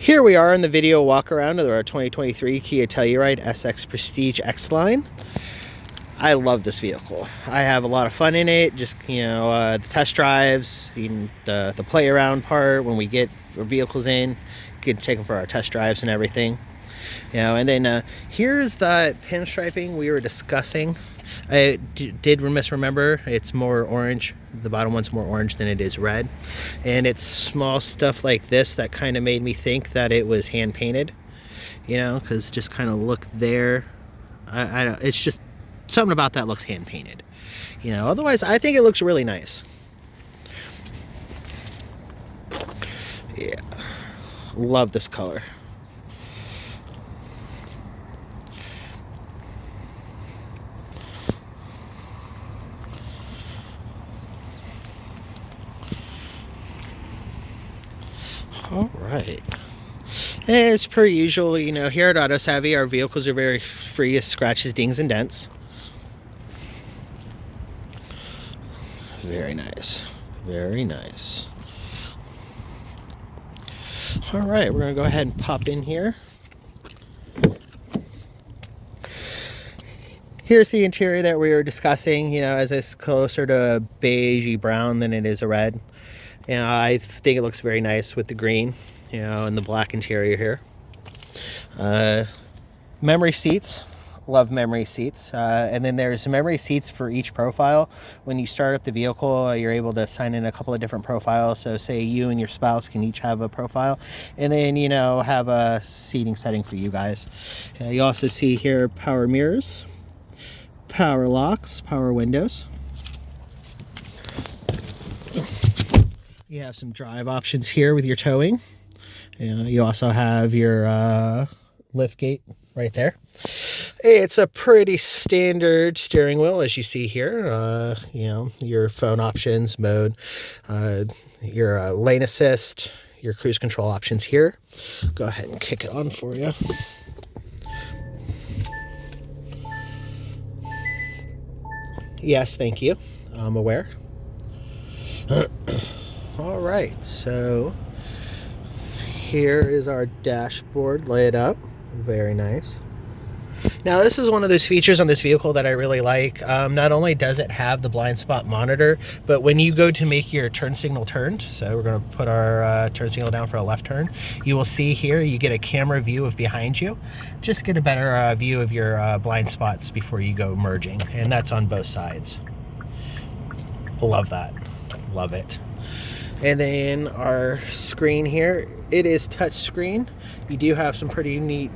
Here we are in the video walk around of our 2023 Kia Telluride SX Prestige X line. I love this vehicle. I have a lot of fun in it. Just, the test drives, the play around part when we get vehicles in, get to take them for our test drives and everything. And then here's the pinstriping we were discussing. I did misremember. It's more orange. The bottom one's more orange than it is red. And it's small stuff like this that kind of made me think that it was hand painted. Because just kind of look there. I don't. It's just something about that looks hand painted. Otherwise I think it looks really nice. Yeah, love this color. All right. As per usual, here at Auto Savvy, our vehicles are very free of scratches, dings, and dents. Very nice. Very nice. All right, we're going to go ahead and pop in here. Here's the interior that we were discussing, as it's closer to a beigey brown than it is a red. I think it looks very nice with the green, and the black interior here. Memory seats. Love memory seats. And then there's memory seats for each profile. When you start up the vehicle, you're able to sign in a couple of different profiles. So say you and your spouse can each have a profile, and then, have a seating setting for you guys. You also see here power mirrors, power locks, power windows. You have some drive options here with your towing. You also have your lift gate right there. It's a pretty standard steering wheel, as you see here. Your phone options, mode, your lane assist, your cruise control options here. Go ahead and kick it on for you. Yes, thank you. I'm aware. All right, so here is our dashboard laid up. Very nice. Now, this is one of those features on this vehicle that I really like. Not only does it have the blind spot monitor, but when you go to make your turn signal turned, so we're going to put our turn signal down for a left turn, you will see here you get a camera view of behind you. Just get a better view of your blind spots before you go merging, and that's on both sides. Love that. Love it. And then our screen here, it is touch screen. You do have some pretty neat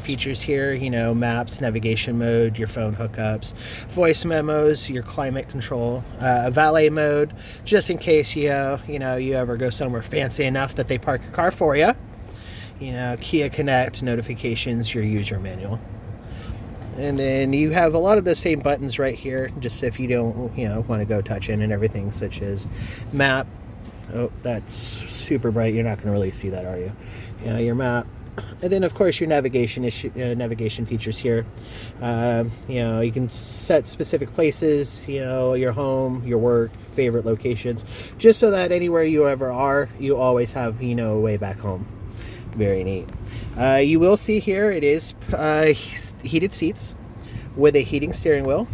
features here, maps, navigation mode, your phone hookups, voice memos, your climate control, valet mode, just in case you ever go somewhere fancy enough that they park your car for you. Kia Connect, notifications, your user manual. And then you have a lot of the same buttons right here, just if you don't, want to go touch in and everything, such as map. Oh, that's super bright. You're not going to really see that, are you? Your map. And then, of course, your navigation features here. You can set specific places, your home, your work, favorite locations, just so that anywhere you ever are, you always have, a way back home. Very neat. You will see here it is heated seats with a heating steering wheel.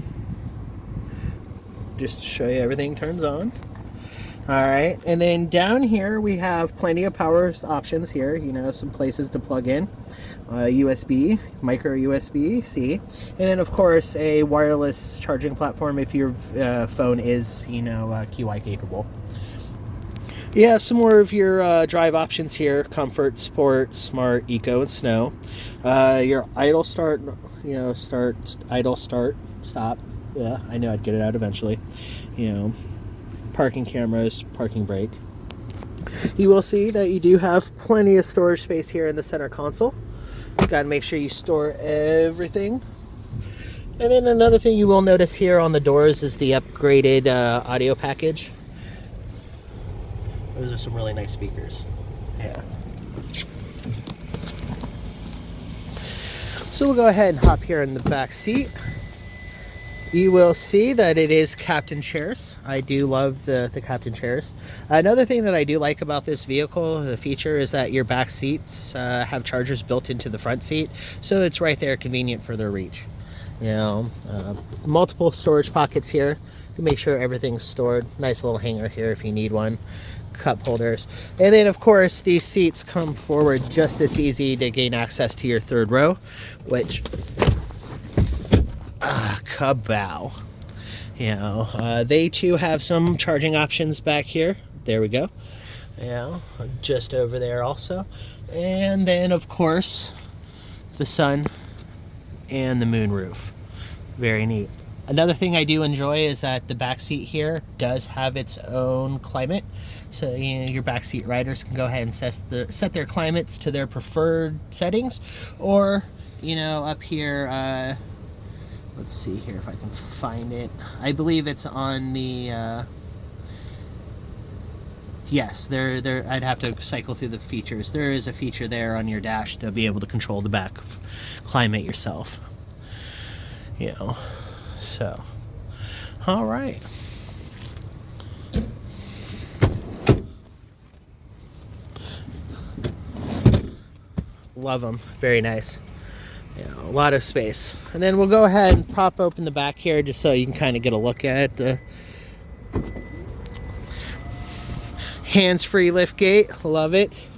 Just to show you, everything turns on. All right, and then down here we have plenty of power options here, some places to plug in, USB, micro USB-C, and then of course a wireless charging platform if your phone is, QI capable. You have some more of your drive options here: comfort, sport, smart, eco, and snow. Your idle start, idle start, stop. Yeah, I knew I'd get it out eventually. Parking cameras, parking brake. You will see that you do have plenty of storage space here in the center console. You've got to make sure you store everything. And then another thing you will notice here on the doors is the upgraded audio package. Those are some really nice speakers. Yeah. So we'll go ahead and hop here in the back seat. You will see that it is captain chairs. I do love the captain chairs. Another thing that I do like about this vehicle, the feature, is that your back seats have chargers built into the front seat, so it's right there, convenient for their reach. You know, multiple storage pockets here to make sure everything's stored. Nice little hanger here if you need one. Cup holders. And then of course these seats come forward just as easy to gain access to your third row, which kabow. You know, they too have some charging options back here. There we go. You know, just over there also. And then of course the sun and the moon roof. Very neat. Another thing I do enjoy is that the back seat here does have its own climate. So you know, your backseat riders can go ahead and set their climates to their preferred settings. Or, you know, up here, let's see here if I can find it. I believe it's on the, yes, I'd have to cycle through the features. There is a feature there on your dash to be able to control the back climate yourself. You know, so, all right. Love them. Very nice. You know, a lot of space. And then we'll go ahead and pop open the back here just so you can kind of get a look at the hands-free lift gate. Love it.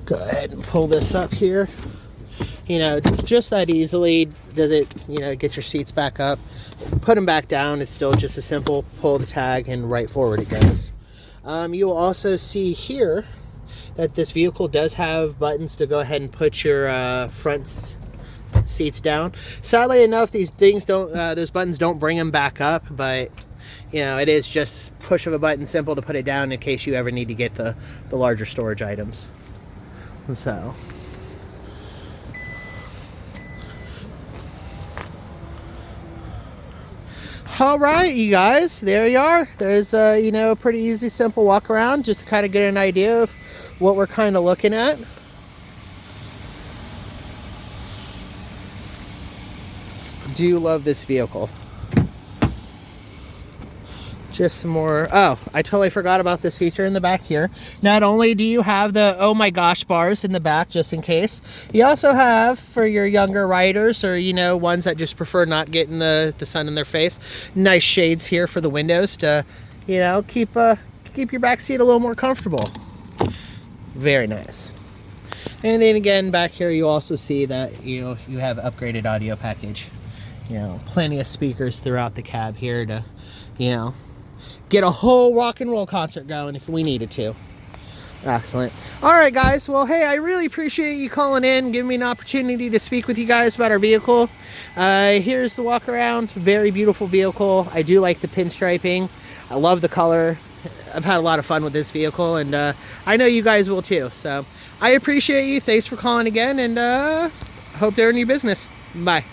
Go ahead and pull this up here. You know, just that easily does it, you know, get your seats back up. Put them back down. It's still just a simple pull the tag and right forward it goes. You will also see here that this vehicle does have buttons to go ahead and put your front seats down. Sadly enough, these things don't, those buttons don't bring them back up, but you know, it is just push of a button, simple to put it down in case you ever need to get the larger storage items. So. All right, you guys, there you are. There's you know, a pretty easy, simple walk around just to kind of get an idea of what we're kind of looking at. Do love this vehicle. Just some more. Oh, I totally forgot about this feature in the back here. Not only do you have the oh my gosh bars in the back just in case, you also have, for your younger riders or, you know, ones that just prefer not getting the sun in their face, nice shades here for the windows to, you know, keep your back seat a little more comfortable. Very nice. And then again, back here you also see that, you know, you have upgraded audio package. You know, plenty of speakers throughout the cab here to, you know, get a whole rock and roll concert going if we needed to. Excellent. All right, guys. Well, hey, I really appreciate you calling in, giving me an opportunity to speak with you guys about our vehicle. Here's the walk around. Very beautiful vehicle. I do like the pinstriping. I love the color. I've had a lot of fun with this vehicle, and I know you guys will too. So I appreciate you. Thanks for calling again, and hope they're in your business. Bye.